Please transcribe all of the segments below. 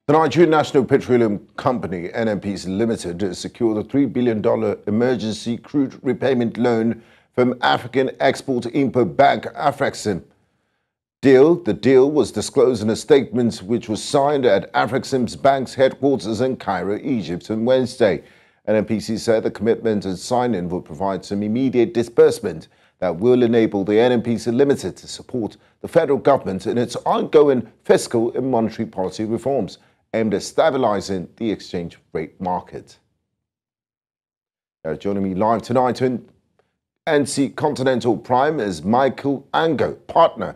The Nigerian National Petroleum Company, NNPC Limited, has secured a $3 billion emergency crude repayment loan from African Export-Import Bank, Afrexim. The deal was disclosed in a statement which was signed at Afrexim's bank's headquarters in Cairo, Egypt on Wednesday. NNPC said the commitment and signing would provide some immediate disbursement that will enable the NNPC Limited to support the federal government in its ongoing fiscal and monetary policy reforms aimed at stabilizing the exchange rate market. Joining me live tonight on NC Continental Prime is Michael Ango, partner,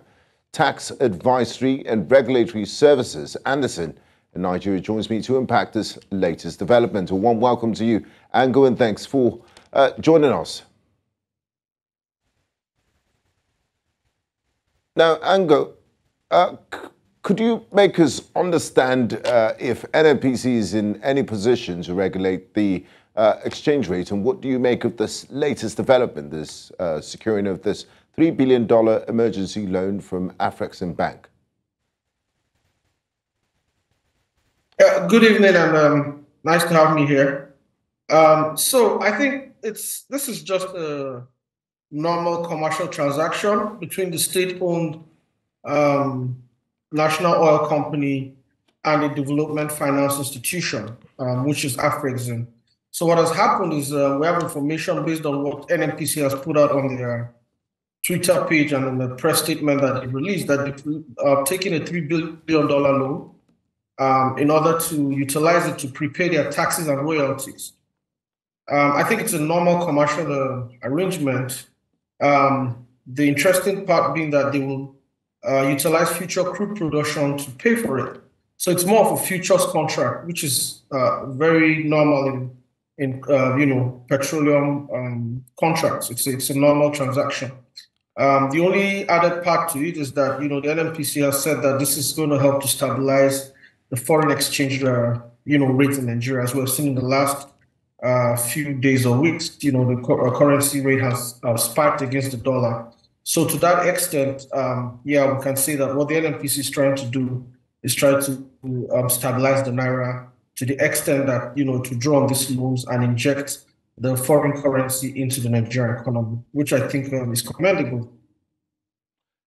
Tax Advisory and Regulatory Services, Anderson in Nigeria, joins me to unpack this latest development. A warm welcome to you, Ango, and thanks for joining us. Now, Ango, could you make us understand if NNPC is in any position to regulate the exchange rate, and what do you make of this latest development, this securing of this $3 billion emergency loan from Afrexim Bank? Good evening, and nice to have me here. So I think this is just a normal commercial transaction between the state-owned national oil company and a development finance institution, which is Afrexim. So what has happened is we have information based on what NNPC has put out on their Twitter page and in the press statement that they released, that they've taken a $3 billion loan in order to utilize it to prepay their taxes and royalties. I think it's a normal commercial arrangement. The interesting part being that they will utilize future crude production to pay for it. So it's more of a futures contract, which is very normal in petroleum contracts. It's a normal transaction. The only added part to it is that the NNPC has said that this is going to help to stabilize the foreign exchange rate in Nigeria, as we've seen in the last few days or weeks. The currency rate has spiked against the dollar. So to that extent, we can say that what the NNPC is trying to do is try to stabilize the naira to the extent that to draw on these loans and inject the foreign currency into the Nigerian economy, which I think is commendable.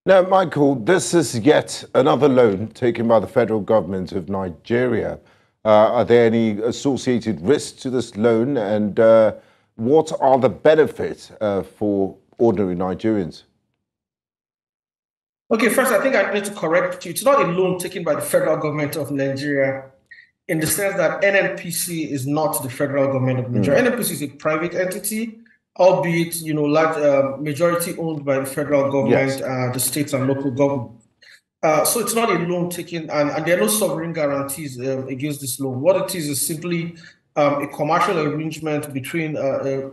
Now, Michael, this is yet another loan taken by the federal government of Nigeria. Are there any associated risks to this loan, and what are the benefits for ordinary Nigerians? Okay, first, I think I need to correct you. It's not a loan taken by the federal government of Nigeria, in the sense that NNPC is not the federal government of Nigeria. NNPC is a private entity, albeit large, majority owned by the federal government, yes, the states and local government. So it's not a loan taken, and there are no sovereign guarantees against this loan. What it is simply a commercial arrangement between a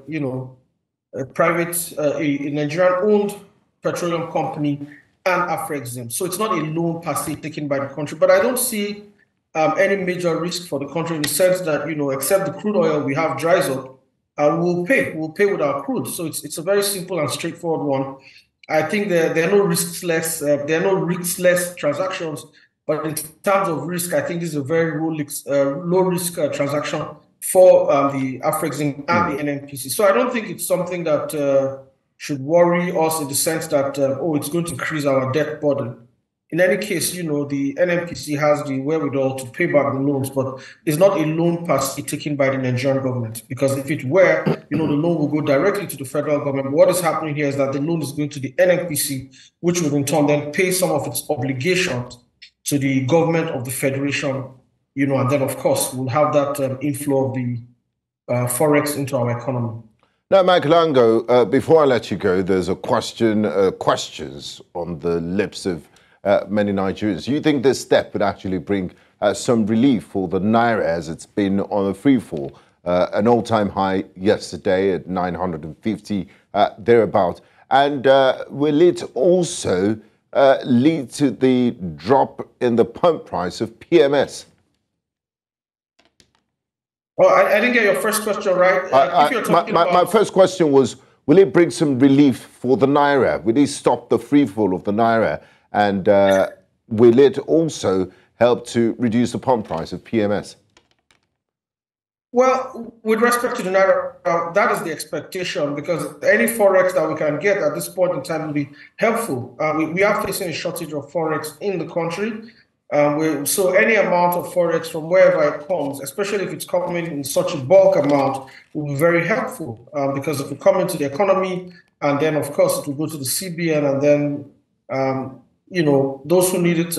private, a Nigerian-owned petroleum company and Afrexim. So it's not a loan per se taken by the country, but I don't see any major risk for the country in the sense that except the crude oil we have dries up, we'll pay with our crude. So it's a very simple and straightforward one. I think there are no riskless transactions, but in terms of risk, I think this is a very low risk transaction for the Afrexim and the NNPC. So I don't think it's something that should worry us in the sense that it's going to increase our debt burden. In any case, the NNPC has the wherewithal to pay back the loans, but it's not a loan per se taken by the Nigerian government, because if it were, the loan will go directly to the federal government. But what is happening here is that the loan is going to the NNPC, which will in turn then pay some of its obligations to the government of the federation, and then of course we'll have that inflow of the forex into our economy. Now, Michael Ango, before I let you go, there's a questions on the lips of many Nigerians. Do you think this step would actually bring some relief for the naira, as it's been on a free fall, an all-time high yesterday at 950 thereabout? And will it also lead to the drop in the pump price of PMS? Well, I didn't get your first question right. My first question was, will it bring some relief for the naira? Will it stop the free fall of the naira? And will it also help to reduce the pump price of PMS? Well, with respect to the Naira, that is the expectation, because any Forex that we can get at this point in time will be helpful. We are facing a shortage of Forex in the country. So any amount of Forex from wherever it comes, especially if it's coming in such a bulk amount, will be very helpful, because it will come into the economy, and then, of course, it will go to the CBN, and then, those who need it,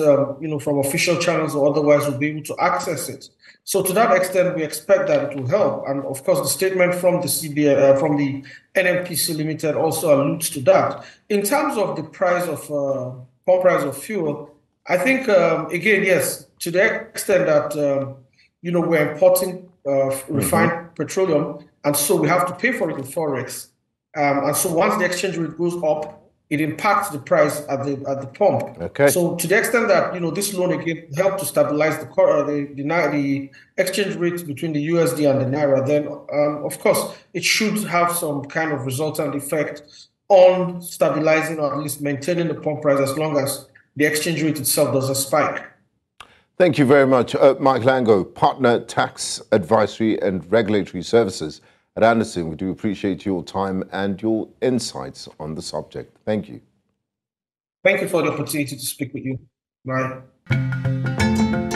from official channels or otherwise will be able to access it. So to that extent, we expect that it will help. And of course, the statement from the CBN, from the NNPC Limited also alludes to that. In terms of the price of pump price of fuel, I think, again, yes, to the extent that, we're importing refined petroleum, and so we have to pay for it in Forex. And so once the exchange rate goes up, it impacts the price at the pump. Okay. So to the extent that this loan again helped to stabilize the exchange rate between the USD and the Naira, then of course it should have some kind of resultant effect on stabilizing or at least maintaining the pump price as long as the exchange rate itself doesn't spike. Thank you very much, Mike Lango, Partner Tax Advisory and Regulatory Services at Anderson. We do appreciate your time and your insights on the subject. Thank you. Thank you for the opportunity to speak with you. Bye.